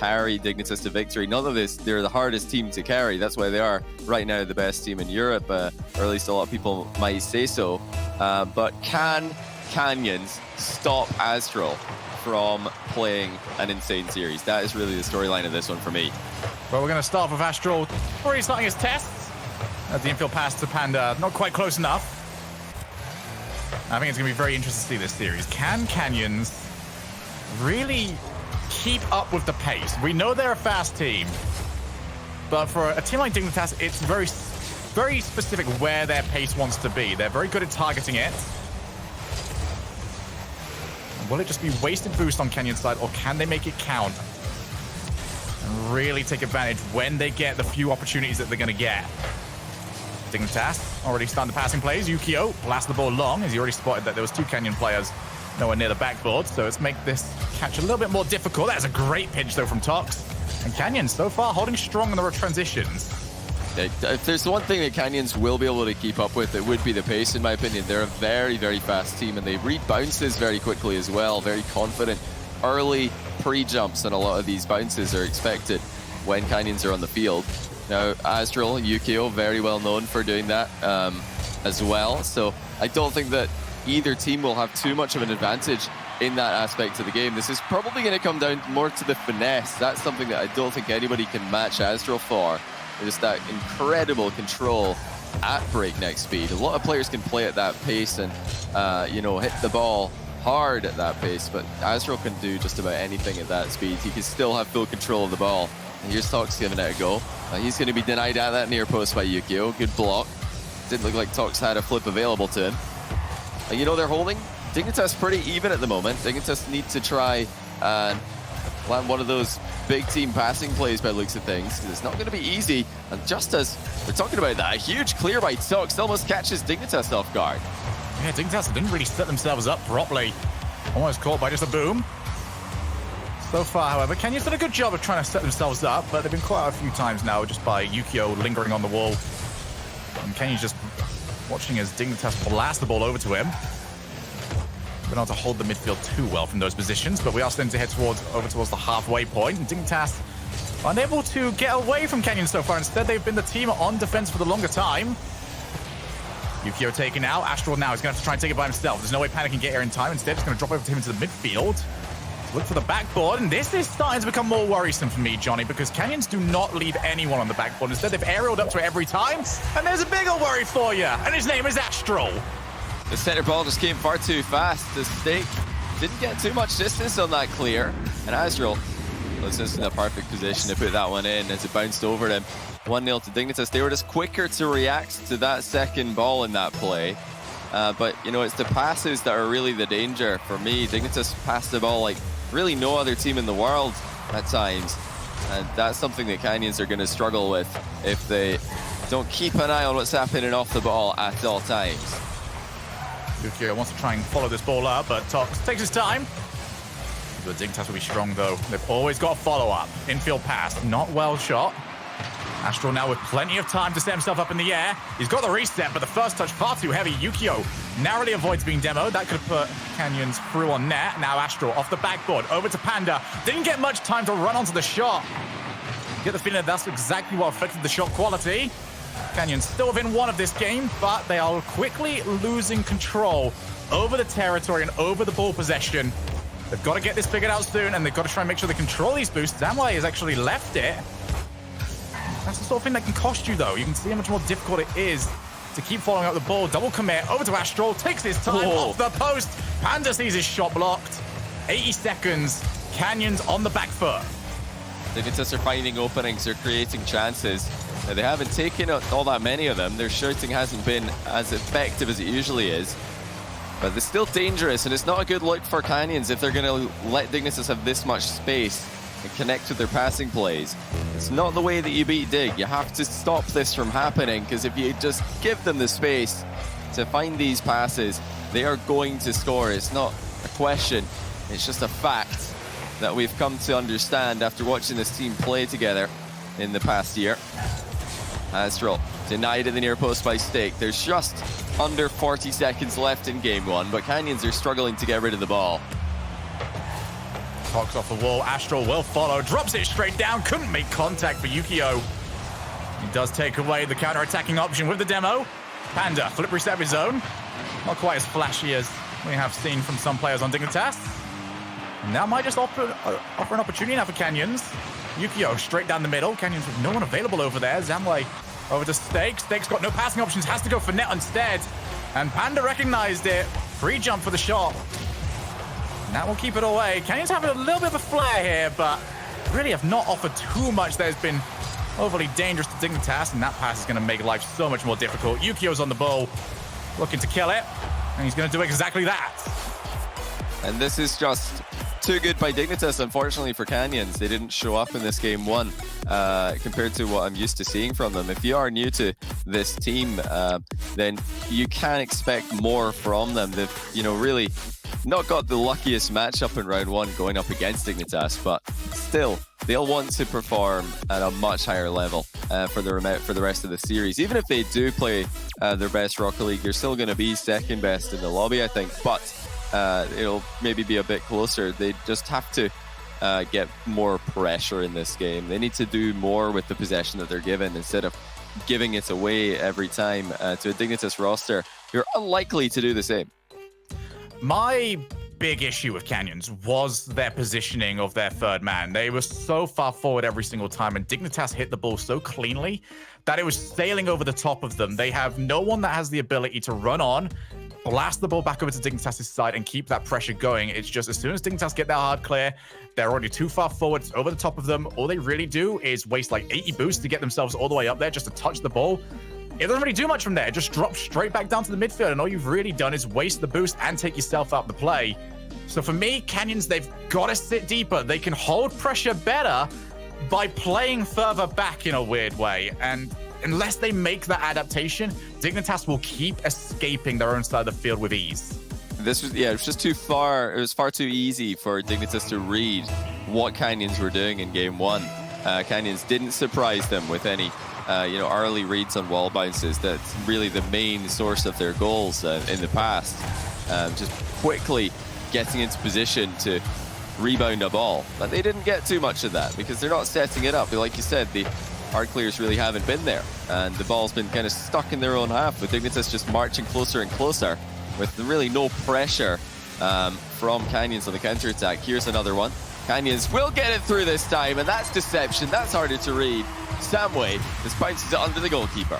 carry Dignitas to victory. None of this, they're the hardest team to carry. That's why they are right now the best team in Europe, or at least a lot of people might say so. But can Canyons stop Astral from playing an insane series? That is really the storyline of this one for me. Well, we're going to start with Astral already starting his tests. The infield pass to Panda, not quite close enough. I think it's going to be very interesting to see this series. Can Canyons really keep up with the pace? We know they're a fast team, but for a team like Dignitas, it's very, very specific where their pace wants to be. They're very good at targeting it. Will it just be wasted boost on Canyon's side, or can they make it count and really take advantage when they get the few opportunities that they're going to get? Dignitas already starting the passing plays. Yukio blasts the ball long, as he already spotted that there was two Canyon players nowhere near the backboard, so let's make this catch a little bit more difficult. That is a great pinch, though, from Tox. And Canyon, so far, holding strong on the transitions. If there's one thing that Canyons will be able to keep up with, it would be the pace, in my opinion. They're a very, very fast team, and they read bounces very quickly as well, very confident. Early pre-jumps on a lot of these bounces are expected when Canyons are on the field. Now, Astral, Yukio, very well known for doing that as well. So I don't think that either team will have too much of an advantage in that aspect of the game. This is probably going to come down more to the finesse. That's something that I don't think anybody can match Astral for. Just that incredible control at breakneck speed. A lot of players can play at that pace and, you know, hit the ball hard at that pace, but Astral can do just about anything at that speed. He can still have full control of the ball. And here's Tox giving it a go. He's going to be denied at that near post by Yukio. Good block. Didn't look like Tox had a flip available to him. You know, they're holding Dignitas pretty even at the moment. Dignitas need to try and land one of those big team passing plays by looks of things, because it's not going to be easy. And just as we're talking about that, a huge clear by Tox almost catches Dignitas off guard. Yeah, Dignitas didn't really set themselves up properly. Almost caught by just a boom. So far, however, Canyon's done a good job of trying to set themselves up, but they've been caught out a few times now just by Yukio lingering on the wall. And Canyon's just watching as Dignitas blast the ball over to him. Been able to hold the midfield too well from those positions, but we are starting to head over towards the halfway point. And Dignitas unable to get away from Canyon so far. Instead, they've been the team on defense for the longer time. Yukio taken out. Astral now is going to have to try and take it by himself. There's no way Panda can get here in time. Instead, it's going to drop over to him into the midfield. Look for the backboard, and this is starting to become more worrisome for me, Johnny, because Canyons do not leave anyone on the backboard. Instead, they've aerialed up to it every time, and there's a bigger worry for you, and his name is Astral. The center ball just came far too fast. The stake didn't get too much distance on that clear, and Astral was just in a perfect position to put that one in as it bounced over him. 1-0 to Dignitas. They were just quicker to react to that second ball in that play. But, you know, it's the passes that are really the danger for me. Dignitas passed the ball like really no other team in the world at times. And that's something that Canyons are going to struggle with if they don't keep an eye on what's happening off the ball at all times. Yukio wants to try and follow this ball up, but Tox takes his time. The Dignitas will be strong, though. They've always got a follow-up. Infield pass, not well shot. Astral now with plenty of time to set himself up in the air. He's got the reset, but the first touch far too heavy. Yukio narrowly avoids being demoed. That could have put Canyons through on net. Now Astral off the backboard, over to Panda. Didn't get much time to run onto the shot. Get the feeling that that's exactly what affected the shot quality. Canyons still within one of this game, but they are quickly losing control over the territory and over the ball possession. They've got to get this figured out soon, and they've got to try and make sure they control these boosts. Zamway has actually left it. That's the sort of thing that can cost you, though. You can see how much more difficult it is to keep following up the ball. Double commit over to Astral, takes his time off the post. Panda sees his shot blocked. 80 seconds. Canyons on the back foot. Dignitas are finding openings, they're creating chances. Now, they haven't taken all that many of them. Their shooting hasn't been as effective as it usually is. But they're still dangerous, and it's not a good look for Canyons if they're going to let Dignitas have this much space and connect with their passing plays. It's not the way that you beat Dig. You have to stop this from happening, because if you just give them the space to find these passes, they are going to score. It's not a question, it's just a fact that we've come to understand after watching this team play together in the past year. Astral denied in the near post by Stake. There's just under 40 seconds left in game one, but Canyons are struggling to get rid of the ball. Tox off the wall. Astral will follow. Drops it straight down. Couldn't make contact for Yukio. He does take away the counter-attacking option with the demo. Panda, flip reset of his own. Not quite as flashy as we have seen from some players on Dignitas. And that might just offer an opportunity now for Canyons. Yukio straight down the middle. Canyons with no one available over there. Zamway over to Stakes. Stakes got no passing options. Has to go for net instead. And Panda recognized it. Free jump for the shot. And that will keep it away. Canyons have a little bit of a flare here, but really have not offered too much that has been overly dangerous to Dignitas, and that pass is going to make life so much more difficult. Yukio's on the ball, looking to kill it, and he's going to do exactly that. And this is just too good by Dignitas, unfortunately, for Canyons. They didn't show up in this game one compared to what I'm used to seeing from them. If you are new to this team, then you can expect more from them. They've, really not got the luckiest matchup in round one going up against Dignitas, but still, they'll want to perform at a much higher level for the rest of the series. Even if they do play their best Rocket League, you're still going to be second best in the lobby, I think. But it'll maybe be a bit closer. They just have to get more pressure in this game. They need to do more with the possession that they're given instead of giving it away every time to a Dignitas roster. You're unlikely to do the same. My big issue with Canyons was their positioning of their third man. They were so far forward every single time, and Dignitas hit the ball so cleanly that it was sailing over the top of them. They have no one that has the ability to run on, blast the ball back over to Dignitas' side, and keep that pressure going. It's just as soon as Dignitas get that hard clear, they're already too far forward. It's over the top of them. All they really do is waste like 80 boosts to get themselves all the way up there just to touch the ball. It doesn't really do much from there. It just drops straight back down to the midfield, and all you've really done is waste the boost and take yourself out the play. So for me, Canyons, they've got to sit deeper. They can hold pressure better by playing further back in a weird way. And unless they make that adaptation, Dignitas will keep escaping their own side of the field with ease. This was, it was just too far. It was far too easy for Dignitas to read what Canyons were doing in game one. Canyons didn't surprise them with any early reads on wall bounces. That's really the main source of their goals in the past. Just quickly getting into position to rebound a ball. But they didn't get too much of that because they're not setting it up. Like you said, the hard clears really haven't been there. And the ball's been kind of stuck in their own half, with Dignitas just marching closer and closer with really no pressure from Canyons on the counter-attack. Here's another one. Canyons will get it through this time, and that's deception. That's harder to read. Samway just bounces it under the goalkeeper.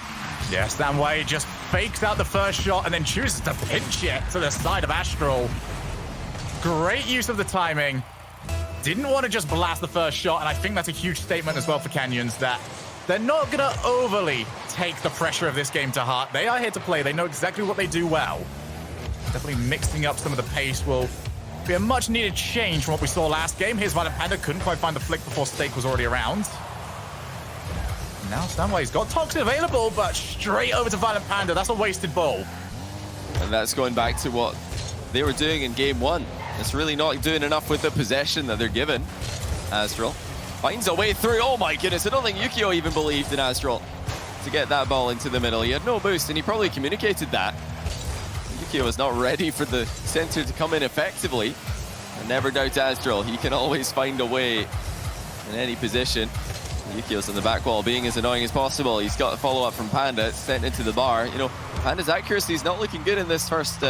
Yeah, Samway just fakes out the first shot and then chooses to pinch it to the side of Astral. Great use of the timing. Didn't want to just blast the first shot, and I think that's a huge statement as well for Canyons that they're not going to overly take the pressure of this game to heart. They are here to play. They know exactly what they do well. Definitely mixing up some of the pace will be a much needed change from what we saw last game. Here's Violent Panda. Couldn't quite find the flick before Stake was already around. Now Samway's got Toxic available, but straight over to Violent Panda. That's a wasted ball. And that's going back to what they were doing in game one. It's really not doing enough with the possession that they're given. Astral finds a way through. Oh my goodness, I don't think Yukio even believed in Astral to get that ball into the middle. He had no boost, and he probably communicated that. Yukio was not ready for the center to come in effectively. And never doubt Astral. He can always find a way in any position. Yukio's on the back wall, being as annoying as possible. He's got a follow-up from Panda. It's sent into the bar. Panda's accuracy is not looking good in this first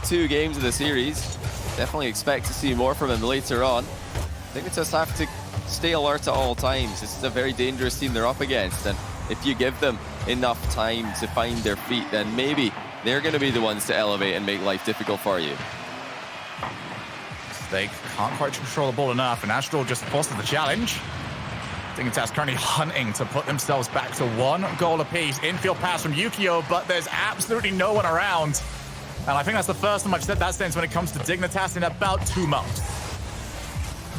2 games of the series. Definitely expect to see more from him later on. Dignitas have to stay alert at all times. This is a very dangerous team they're up against, and if you give them enough time to find their feet, then maybe they're going to be the ones to elevate and make life difficult for you. They can't quite control the ball enough, and Astral just forces the challenge. Dignitas currently hunting to put themselves back to 1 goal apiece. Infield pass from Yukio, but there's absolutely no one around. And I think that's the first time I've said that sense when it comes to Dignitas in about 2 months.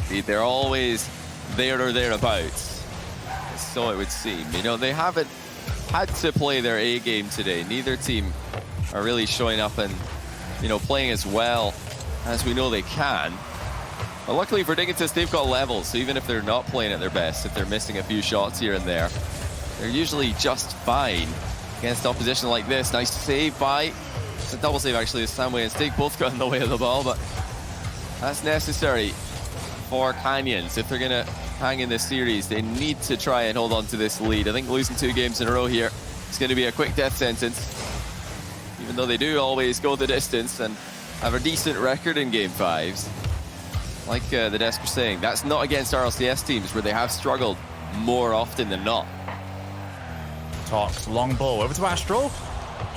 They're always there or thereabouts, so it would seem. They haven't had to play their A game today. Neither team are really showing up and, playing as well as we know they can. But luckily for Dignitas, they've got levels, so even if they're not playing at their best, if they're missing a few shots here and there, they're usually just fine against opposition like this. Nice save by... It's a double save, actually, as Samway and Stake both got in the way of the ball, but that's necessary for Canyons. If they're going to hang in this series, they need to try and hold on to this lead. I think losing 2 games in a row here is going to be a quick death sentence, even though they do always go the distance and have a decent record in Game 5s. Like the desk were saying, that's not against RLCS teams where they have struggled more often than not. Tox, long ball over to Astral.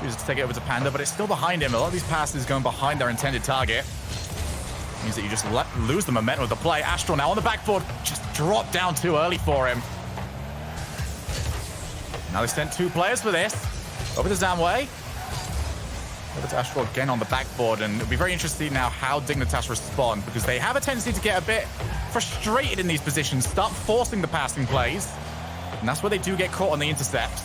Chooses to take it over to Panda, but it's still behind him. A lot of these passes going behind their intended target. Means that you just lose the momentum of the play. Astral now on the backboard. Just dropped down too early for him. Now they sent 2 players for this. Over to Zamway. Over to Astral again on the backboard. And it'll be very interesting now how Dignitas respond, because they have a tendency to get a bit frustrated in these positions, start forcing the passing plays. And that's where they do get caught on the intercepts.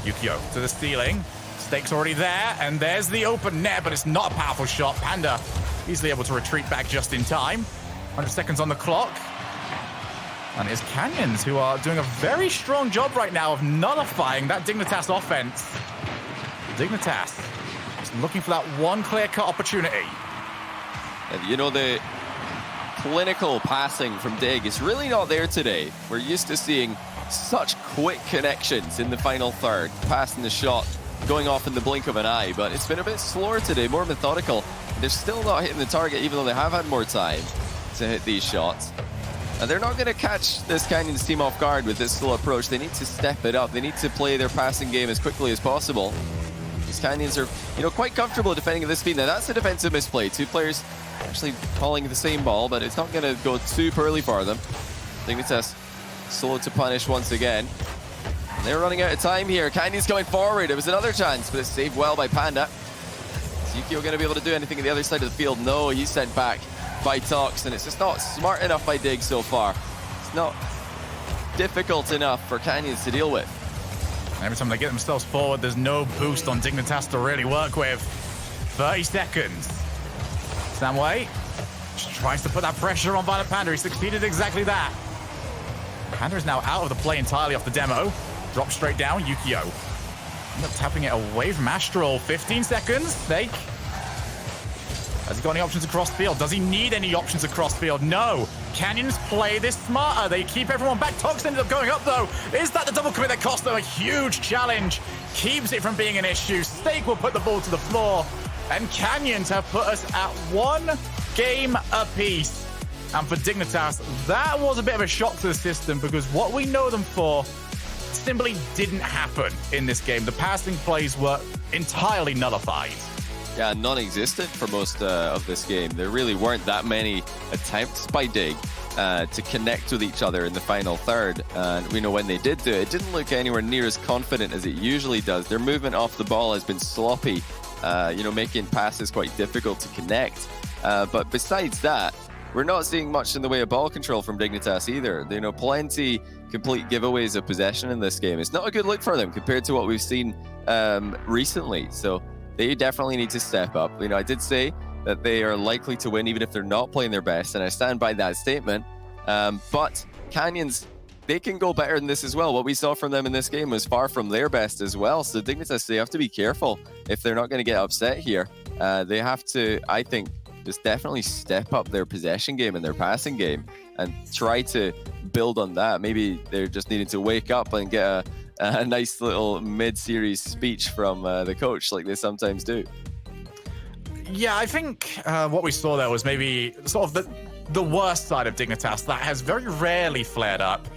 Yukio to the ceiling. Stake's already there, and there's the open net, but it's not a powerful shot. Panda easily able to retreat back just in time. 100 seconds on the clock. And it's Canyons who are doing a very strong job right now of nullifying that Dignitas offense. Dignitas is looking for that one clear-cut opportunity. And you know, the clinical passing from Dig is really not there today. We're used to seeing such quick connections in the final third, passing the shot, going off in the blink of an eye, but it's been a bit slower today, more methodical. They're still not hitting the target, even though they have had more time to hit these shots. And they're not going to catch this Canyons team off guard with this slow approach. They need to step it up. They need to play their passing game as quickly as possible. These Canyons are, you know, quite comfortable defending at this speed. Now, that's a defensive misplay. 2 players actually calling the same ball, but it's not going to go too poorly for them. Dignitas slow to punish once again. They're running out of time here. Canyons coming forward. It was another chance, but it's saved well by Panda. Is Yukio going to be able to do anything on the other side of the field? No, he's sent back by Tox, and it's just not smart enough by Dig so far. It's not difficult enough for Canyons to deal with. Every time they get themselves forward, there's no boost on Dignitas to really work with. 30 seconds. Samway just tries to put that pressure on Violent Panda. He succeeded exactly that. Panda is now out of the play entirely off the demo. Drop straight down, Yukio. End up tapping it away from Astral. 15 seconds, Snake. Has he got any options across field? Does he need any options across field? No. Canyons play this smarter. They keep everyone back. Tox ended up going up, though. Is that the double commit that cost them a huge challenge? Keeps it from being an issue. Snake will put the ball to the floor. And Canyons have put us at 1 game apiece. And for Dignitas, that was a bit of a shock to the system, because what we know them for simply didn't happen in this game. The passing plays were entirely nullified. Yeah, non-existent for most of this game. There really weren't that many attempts by Dig to connect with each other in the final third. And we know when they did do it, it didn't look anywhere near as confident as it usually does. Their movement off the ball has been sloppy, you know, making passes quite difficult to connect. But besides that, we're not seeing much in the way of ball control from Dignitas either. You know, plenty complete giveaways of possession in this game. It's not a good look for them compared to what we've seen recently. So they definitely need to step up. You know, I did say that they are likely to win even if they're not playing their best, and I stand by that statement. But Canyons, they can go better than this as well. What we saw from them in this game was far from their best as well. So Dignitas, they have to be careful if they're not going to get upset here. They have to, I think, just definitely step up their possession game and their passing game and try to build on that. Maybe they're just needing to wake up and get a nice little mid-series speech from the coach like they sometimes do. Yeah, I think what we saw there was maybe sort of the worst side of Dignitas that has very rarely flared up,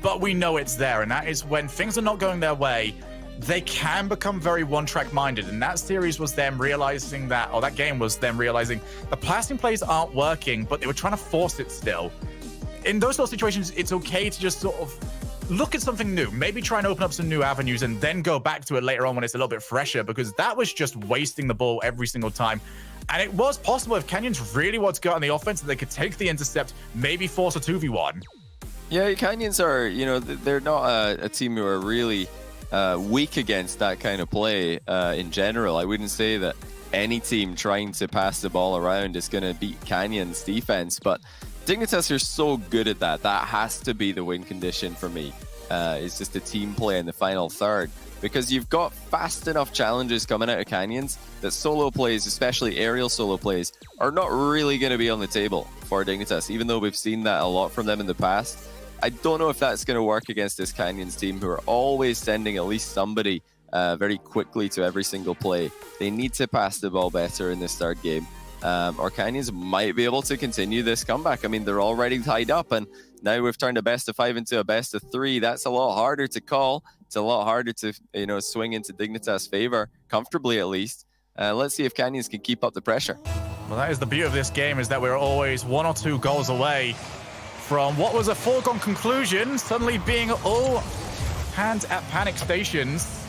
but we know it's there, and that is when things are not going their way, they can become very one-track minded. And that series was them realizing that, or that game was them realizing the passing plays aren't working, but they were trying to force it still. In those sort of situations, it's okay to just sort of look at something new, maybe try and open up some new avenues and then go back to it later on when it's a little bit fresher, because that was just wasting the ball every single time. And it was possible if Canyons really wanted to go on the offense, that they could take the intercept, maybe force a 2v1. Yeah, Canyons are, you know, they're not a team who are really weak against that kind of play in general. I wouldn't say that any team trying to pass the ball around is going to beat Canyons defense, but Dignitas are so good at that. That has to be the win condition for me. is just a team play in the final third, because you've got fast enough challenges coming out of Canyons that solo plays, especially aerial solo plays, are not really going to be on the table for Dignitas, even though we've seen that a lot from them in the past. I don't know if that's going to work against this Canyons team, who are always sending at least somebody very quickly to every single play. They need to pass the ball better in this third game, or Canyons might be able to continue this comeback. I mean, they're already tied up, and now we've turned a best of 5 into a best of 3. That's a lot harder to call. It's a lot harder to, swing into Dignitas' favor, comfortably at least. Let's see if Canyons can keep up the pressure. Well, that is the beauty of this game, is that we're always 1 or 2 goals away from what was a foregone conclusion suddenly being all hands at panic stations.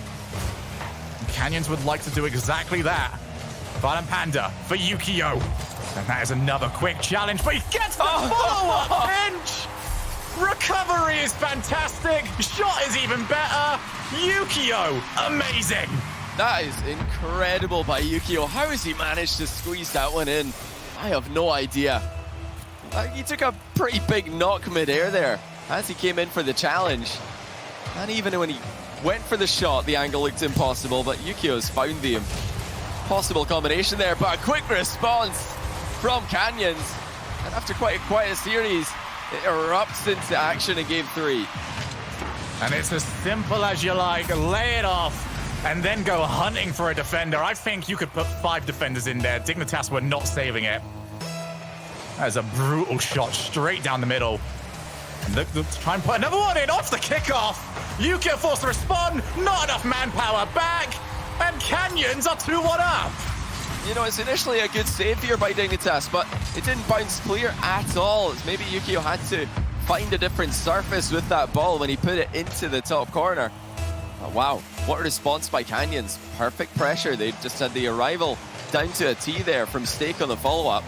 Canyons would like to do exactly that. Violent Panda for Yukio. And that is another quick challenge, but he gets the follow-up pinch! Recovery is fantastic. Shot is even better. Yukio, amazing. That is incredible by Yukio. How has he managed to squeeze that one in? I have no idea. He took a pretty big knock mid-air there as he came in for the challenge. And even when he went for the shot, the angle looked impossible, but Yukio's found the impossible combination there. But a quick response from Canyons. And after quite a series, it erupts into action in game 3. And it's as simple as you like. Lay it off and then go hunting for a defender. I think you could put 5 defenders in there. Dignitas were not saving it. That is a brutal shot straight down the middle. And look to try and put another one in off the kickoff. Yukio forced to respond. Not enough manpower back. And Canyons are 2-1 up. It's initially a good save here by Dignitas, but it didn't bounce clear at all. It's maybe Yukio had to find a different surface with that ball when he put it into the top corner. Oh, wow, what a response by Canyons. Perfect pressure. They just had the arrival down to a T there from Stake on the follow-up.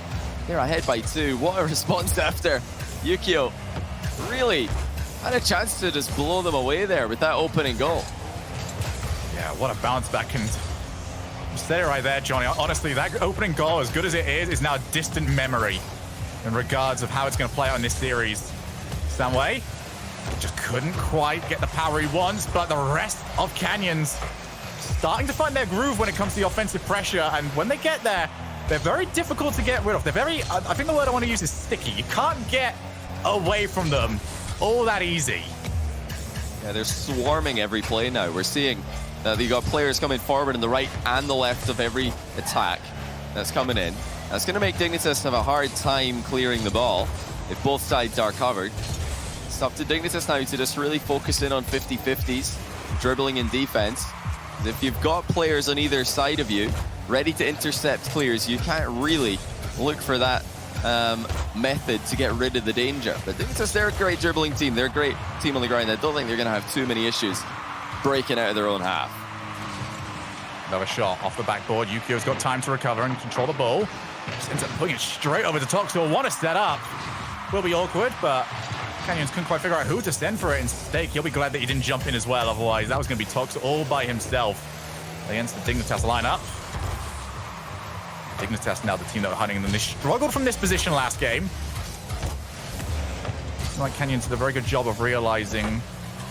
They're ahead by 2. What a response after Yukio really had a chance to just blow them away there with that opening goal. Yeah, what a bounce back. And you said it right there, Johnny. Honestly, that opening goal, as good as it is now a distant memory in regards of how it's going to play out in this series. Stanway just couldn't quite get the power he wants, but the rest of Canyons starting to find their groove when it comes to the offensive pressure. And when they get there, they're very difficult to get rid of. They're very, I think the word I want to use is sticky. You can't get away from them all that easy. Yeah, they're swarming every play now. We're seeing that you got players coming forward in the right and the left of every attack that's coming in. That's going to make Dignitas have a hard time clearing the ball if both sides are covered. It's up to Dignitas now to just really focus in on 50-50s, dribbling and defense. If you've got players on either side of you ready to intercept clears, you can't really look for that method to get rid of the danger. But Dignitas, they're a great dribbling team. They're a great team on the ground. I don't think they're going to have too many issues breaking out of their own half. Another shot off the backboard. Yukio's got time to recover and control the ball. Just ends up putting it straight over to Tox, who will want to set up. Will be awkward, but Canyons couldn't quite figure out who to send for it in Stake. He'll be glad that he didn't jump in as well, otherwise that was going to be Tox all by himself against the Dignitas lineup. Dignitas now the team that were hunting them. They struggled from this position last game. Like Canyons did a very good job of realizing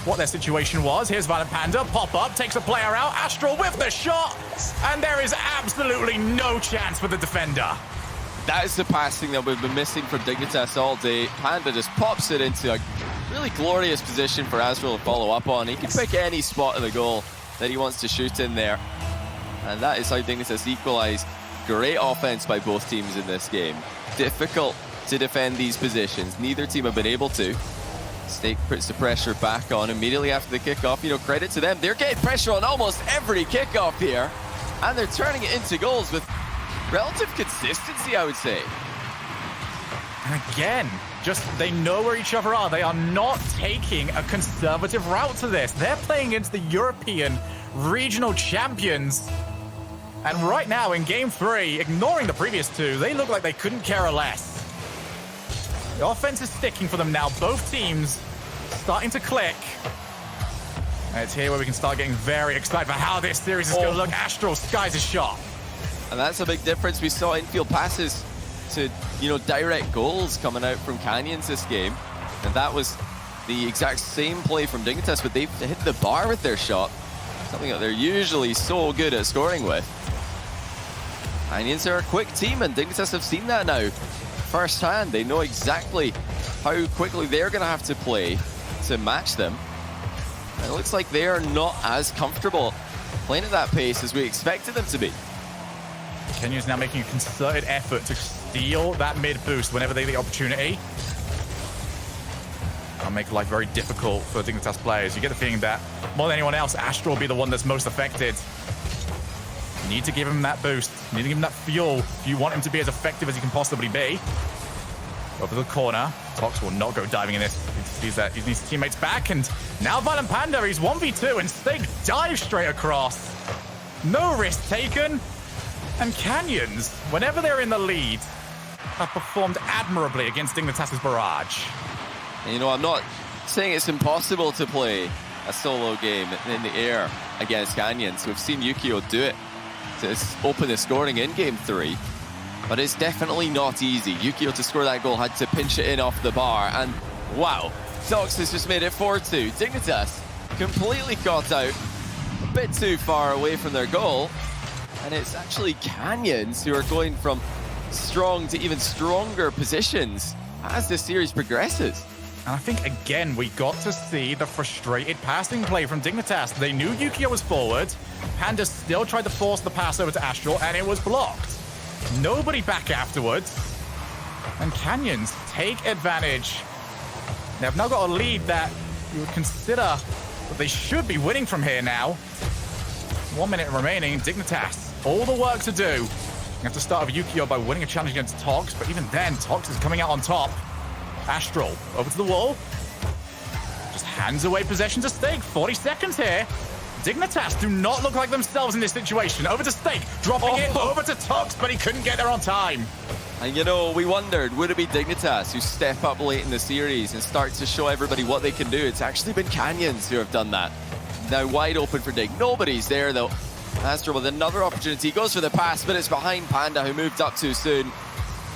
what their situation was. Here's Violent Panda, pop up, takes a player out. Astral with the shot, and there is absolutely no chance for the defender. That is the passing that we've been missing from Dignitas all day. Panda just pops it into a really glorious position for Astral to follow up on. He can pick any spot of the goal that he wants to shoot in there. And that is how Dignitas equalize. Great offense by both teams in this game. Difficult to defend these positions. Neither team have been able to. Stake puts the pressure back on immediately after the kickoff. Credit to them. They're getting pressure on almost every kickoff here. And they're turning it into goals with relative consistency, I would say. And again, just they know where each other are. They are not taking a conservative route to this. They're playing against the European regional champions. And right now in game 3, ignoring the previous 2, they look like they couldn't care less. The offense is sticking for them now. Both teams starting to click. And it's here where we can start getting very excited for how this series is going to look. Astral skies a shot. And that's a big difference. We saw infield passes to, direct goals coming out from Canyons this game. And that was the exact same play from Dignitas, but they've hit the bar with their shot. Something that they're usually so good at scoring with. Canyons are a quick team, and Dignitas have seen that now firsthand. They know exactly how quickly they're going to have to play to match them. And it looks like they are not as comfortable playing at that pace as we expected them to be. Kenyans now making a concerted effort to steal that mid boost whenever they get the opportunity. That'll make life very difficult for the Dignitas players. You get the feeling that more than anyone else, Astral will be the one that's most affected. You need to give him that boost. You need to give him that fuel if you want him to be as effective as he can possibly be. Over the corner. Tox will not go diving in this. He sees that he needs his teammates back, and now Violent Panda, he's 1v2, and Steak dives straight across. No risk taken. And Canyons, whenever they're in the lead, have performed admirably against Dignitas' barrage. And you know, I'm not saying it's impossible to play a solo game in the air against Canyons. We've seen Yukio do it to open the scoring in Game 3. But it's definitely not easy. Yukio, to score that goal, had to pinch it in off the bar. And wow, Tox has just made it 4-2. Dignitas completely caught out, a bit too far away from their goal. And it's actually Canyons who are going from strong to even stronger positions as this series progresses. And I think, again, we got to see the frustrated passing play from Dignitas. They knew Yukio was forward. Panda still tried to force the pass over to Astral, and it was blocked. Nobody back afterwards. And Canyons take advantage. They've now got a lead that you would consider that they should be winning from here now. 1 minute remaining. Dignitas, all the work to do. You have to start with Yukio by winning a challenge against Tox, but even then, Tox is coming out on top. Astral, over to the wall. Just hands away possession to Steak. 40 seconds here. Dignitas do not look like themselves in this situation. Over to Steak, dropping it over to Tox, but he couldn't get there on time. And you know, we wondered, would it be Dignitas who step up late in the series and start to show everybody what they can do? It's actually been Canyons who have done that. Now wide open for Dig. Nobody's there though. Astral with another opportunity. He goes for the pass, but it's behind Panda, who moved up too soon.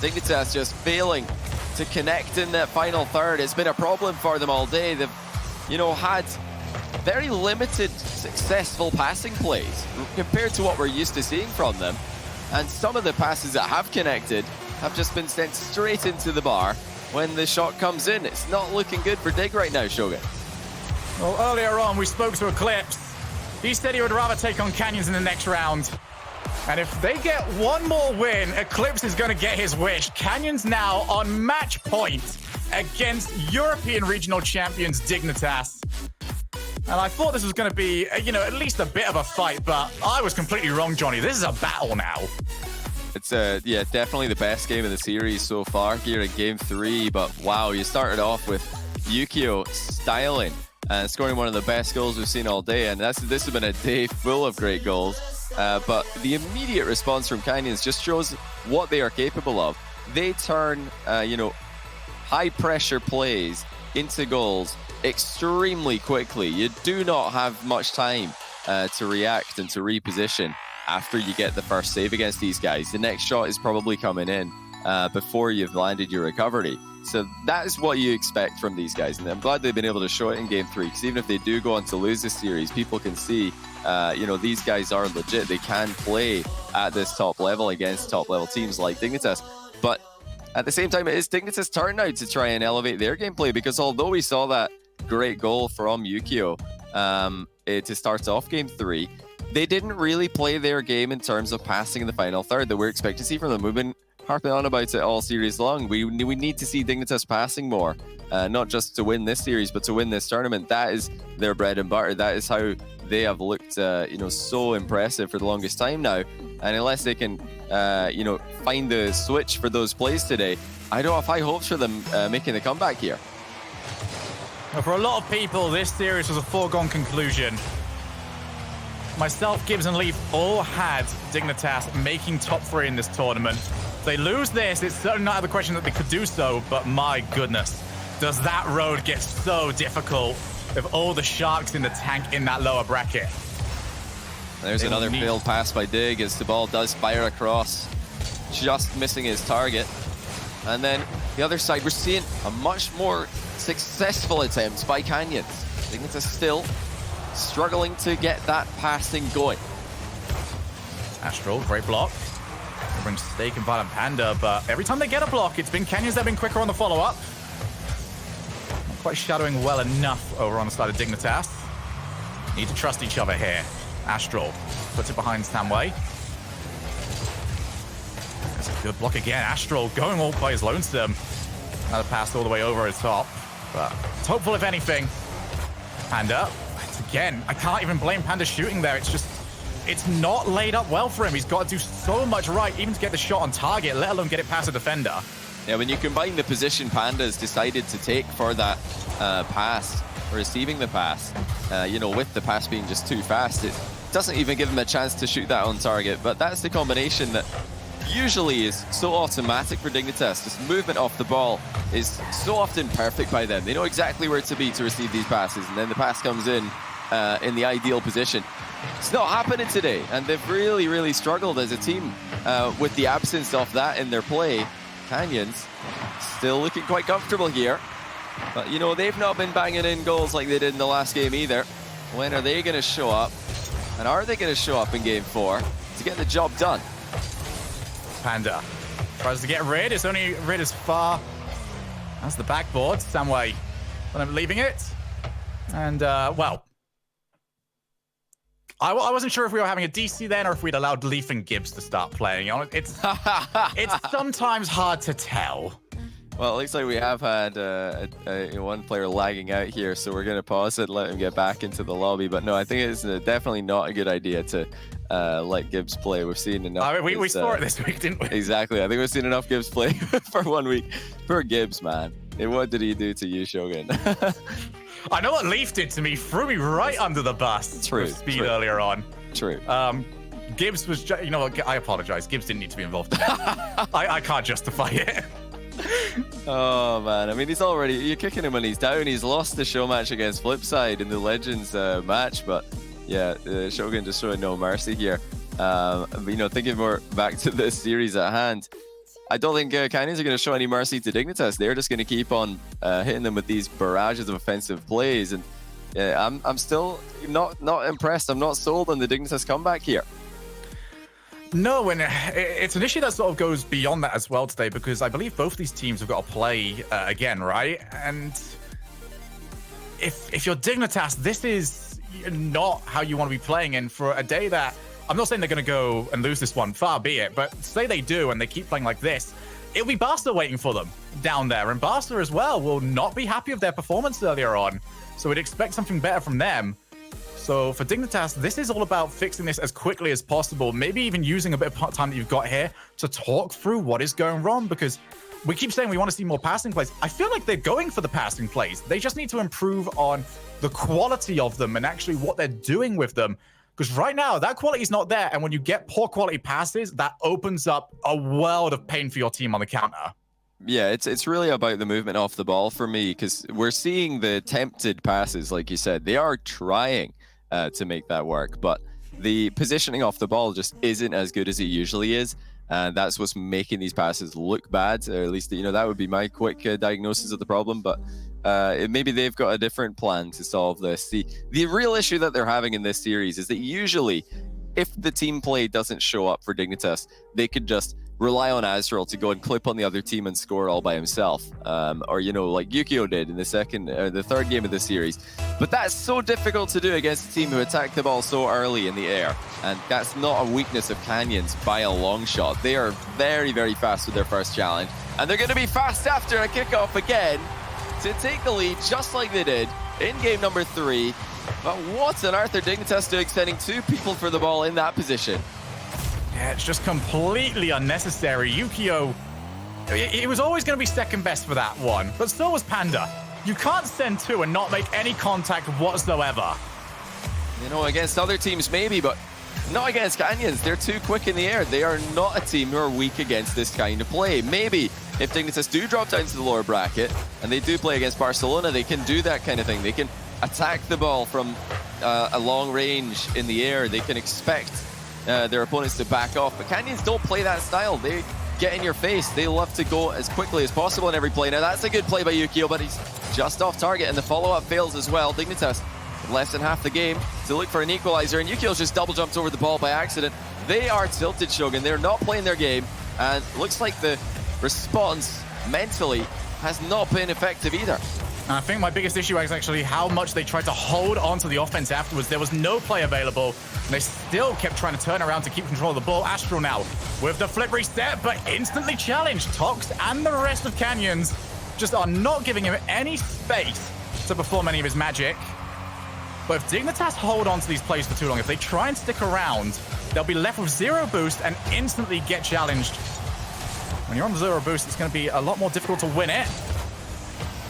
Dignitas just failing to connect in that final third. It's been a problem for them all day. They've, you know, had very limited successful passing plays compared to what we're used to seeing from them. And some of the passes that have connected have just been sent straight into the bar when the shot comes in. It's not looking good for Dig right now, Shogun. Well, earlier on, we spoke to Eclipse. He said he would rather take on Canyons in the next round. And if they get one more win, Eclipse is going to get his wish. Canyons now on match point against European regional champions Dignitas. And I thought this was going to be, you know, at least a bit of a fight, but I was completely wrong, Johnny. This is a battle now. It's, yeah, definitely the best game of the series so far here in Game 3. But wow, you started off with Yukio styling and scoring one of the best goals we've seen all day. And this has been a day full of great goals. But the immediate response from Canyons just shows what they are capable of. They turn, you know, high-pressure plays into goals extremely quickly. You do not have much time to react and to reposition after you get the first save against these guys. The next shot is probably coming in before you've landed your recovery. So that is what you expect from these guys. And I'm glad they've been able to show it in Game 3, because even if they do go on to lose this series, people can see, you know, these guys are legit. They can play at this top level against top level teams like Dignitas. But at the same time, it is Dignitas' turn now to try and elevate their gameplay, because although we saw that great goal from Yukio to start off Game 3, they didn't really play their game in terms of passing in the final third that we're expected to see from them. We've been harping on about it all series long. We need to see Dignitas passing more, not just to win this series, but to win this tournament. That is their bread and butter. That is how they have looked, you know, so impressive for the longest time now. And unless they can, you know, find the switch for those plays today, I don't have high hopes for them making the comeback here. Well, for a lot of people, this series was a foregone conclusion. Myself, Gibbs, and Leaf all had Dignitas making top 3 in this tournament. If they lose this, it's certainly not out of the question that they could do so, but my goodness, does that road get so difficult with all the sharks in the tank in that lower bracket. There's another failed pass by Dig as the ball does fire across, just missing his target. And then the other side, we're seeing a much more successful attempts by Canyons. Dignitas still struggling to get that passing going. Astral, great block. It brings Stake and Violent Panda, but every time they get a block, it's been Canyons that have been quicker on the follow-up. Not quite shadowing well enough over on the side of Dignitas. Need to trust each other here. Astral puts it behind Samway. That's a good block again. Astral going all by his lonesome. Another pass all the way over his top. But it's hopeful, if anything. Panda, again, I can't even blame Panda shooting there. It's just, it's not laid up well for him. He's got to do so much right, even to get the shot on target, let alone get it past a defender. Yeah, when you combine the position Panda's decided to take for that pass, receiving the pass, you know, with the pass being just too fast, it doesn't even give him a chance to shoot that on target. But that's the combination that usually is so automatic for Dignitas. This movement off the ball is so often perfect by them. They know exactly where to be to receive these passes, and then the pass comes in the ideal position. It's not happening today, and they've really, really struggled as a team with the absence of that in their play. Canyons still looking quite comfortable here, but you know, they've not been banging in goals like they did in the last game either. When are they going to show up, and are they going to show up in game 4 to get the job done? Panda tries to get rid. It's only rid as far as the backboard. Samway leaving it. And, well, I wasn't sure if we were having a DC then or if we'd allowed Leaf and Gibbs to start playing. You know, it's sometimes hard to tell. Well, it looks like we have had one player lagging out here, so we're going to pause it, let him get back into the lobby. But no, I think it's definitely not a good idea to let Gibbs play. We've seen enough. I mean, we saw it this week, didn't we? Exactly. I think we've seen enough Gibbs play for 1 week. Poor Gibbs, man. And what did he do to you, Shogun? I know what Leaf did to me. Threw me right under the bus. True. With speed earlier on. True. Gibbs was, you know what? I apologize. Gibbs didn't need to be involved in it. I can't justify it. Oh man, I mean, you're kicking him when he's down. He's lost the show match against Flipside in the Legends match, but yeah, Shogun just showing no mercy here. But, you know, thinking more back to this series at hand, I don't think Canyons are going to show any mercy to Dignitas. They're just going to keep on hitting them with these barrages of offensive plays, and I'm still not impressed. I'm not sold on the Dignitas comeback here. No, and it's an issue that sort of goes beyond that as well today, because I believe both these teams have got to play again, right? And if you're Dignitas, this is not how you want to be playing in for a day that, I'm not saying they're going to go and lose this one, far be it, but say they do and they keep playing like this, it'll be Barca waiting for them down there, and Barca as well will not be happy with their performance earlier on, so we'd expect something better from them. So for Dignitas, this is all about fixing this as quickly as possible, maybe even using a bit of time that you've got here to talk through what is going wrong, because we keep saying we want to see more passing plays. I feel like they're going for the passing plays. They just need to improve on the quality of them and actually what they're doing with them, because right now that quality is not there, and when you get poor quality passes, that opens up a world of pain for your team on the counter. Yeah, it's really about the movement off the ball for me, because we're seeing the attempted passes, like you said. They are trying to make that work, but the positioning off the ball just isn't as good as it usually is, and that's what's making these passes look bad, or at least, you know, that would be my quick diagnosis of the problem. But maybe they've got a different plan to solve this. The real issue that they're having in this series is that usually if the team play doesn't show up for Dignitas, they could just rely on Azrael to go and clip on the other team and score all by himself, or, you know, like Yukio did in the third game of the series. But that's so difficult to do against a team who attack the ball so early in the air, and that's not a weakness of Canyons by a long shot. They are very, very fast with their first challenge, and they're going to be fast after a kickoff again to take the lead, just like they did in game number 3. But what on earth are Dignitas doing, sending 2 people for the ball in that position? Yeah, it's just completely unnecessary. Yukio, he was always going to be second best for that one, but so was Panda. You can't send 2 and not make any contact whatsoever. You know, against other teams maybe, but not against Canyons. They're too quick in the air. They are not a team who are weak against this kind of play. Maybe if Dignitas do drop down to the lower bracket and they do play against Barcelona, they can do that kind of thing. They can attack the ball from a long range in the air. They can expect their opponents to back off, but Canyons don't play that style. They get in your face. They love to go as quickly as possible in every play. Now that's a good play by Yukio, but he's just off target, and the follow-up fails as well. Dignitas, less than half the game to look for an equalizer, and Yukio's just double jumped over the ball by accident. They are tilted, Shogun. They're not playing their game, and looks like the response mentally has not been effective either. I think my biggest issue is actually how much they tried to hold on to the offense afterwards. There was no play available, and they still kept trying to turn around to keep control of the ball. Astral now with the flip reset, but instantly challenged. Tox and the rest of Canyons just are not giving him any space to perform any of his magic. But if Dignitas hold on to these plays for too long, if they try and stick around, they'll be left with 0 boost and instantly get challenged. When you're on 0 boost, it's going to be a lot more difficult to win it.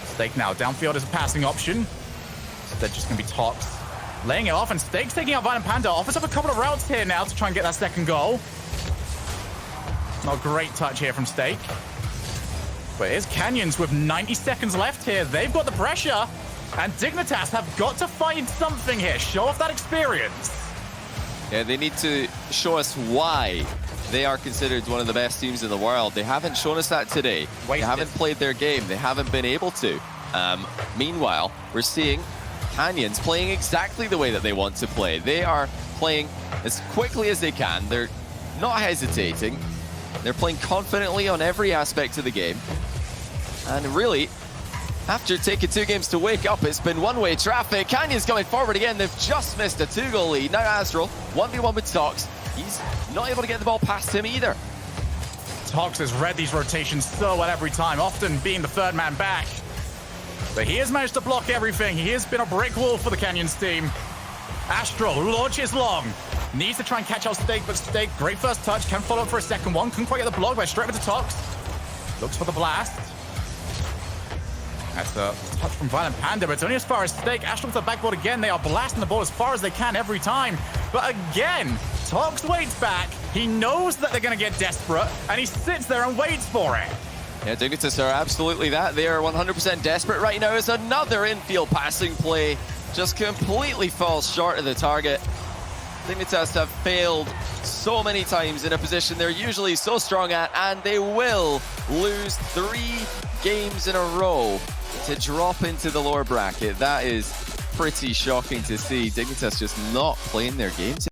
Stake now, downfield is a passing option. Instead, just going to be Tox laying it off, and Stake's taking out Violent Panda. Offers up a couple of routes here now to try and get that second goal. Not a great touch here from Stake. But here's Canyons with 90 seconds left here. They've got the pressure, and Dignitas have got to find something here. Show off that experience. Yeah, they need to show us why they are considered one of the best teams in the world. They haven't shown us that today. They haven't played their game. They haven't been able to. Meanwhile, we're seeing Canyons playing exactly the way that they want to play. They are playing as quickly as they can. They're not hesitating. They're playing confidently on every aspect of the game. And really, after taking 2 games to wake up, it's been one-way traffic. Canyons coming forward again. They've just missed a 2-goal lead. Now Astral, 1v1 with Tox. He's not able to get the ball past him either. Tox has read these rotations so well every time, often being the third man back. But he has managed to block everything. He has been a brick wall for the Canyons team. Astral launches long. Needs to try and catch out Stake, but Stake, great first touch, can follow up for a second one. Couldn't quite get the block, but straight over to Tox. Looks for the blast. That's the touch from Violent Panda, but it's only as far as Stake. Astral with the backboard again. They are blasting the ball as far as they can every time. But again, Tox waits back. He knows that they're going to get desperate, and he sits there and waits for it. Yeah, Dignitas are absolutely that. They are 100% desperate right now. It's another infield passing play. Just completely falls short of the target. Dignitas have failed so many times in a position they're usually so strong at, and they will lose 3 games in a row to drop into the lower bracket. That is pretty shocking to see. Dignitas just not playing their game.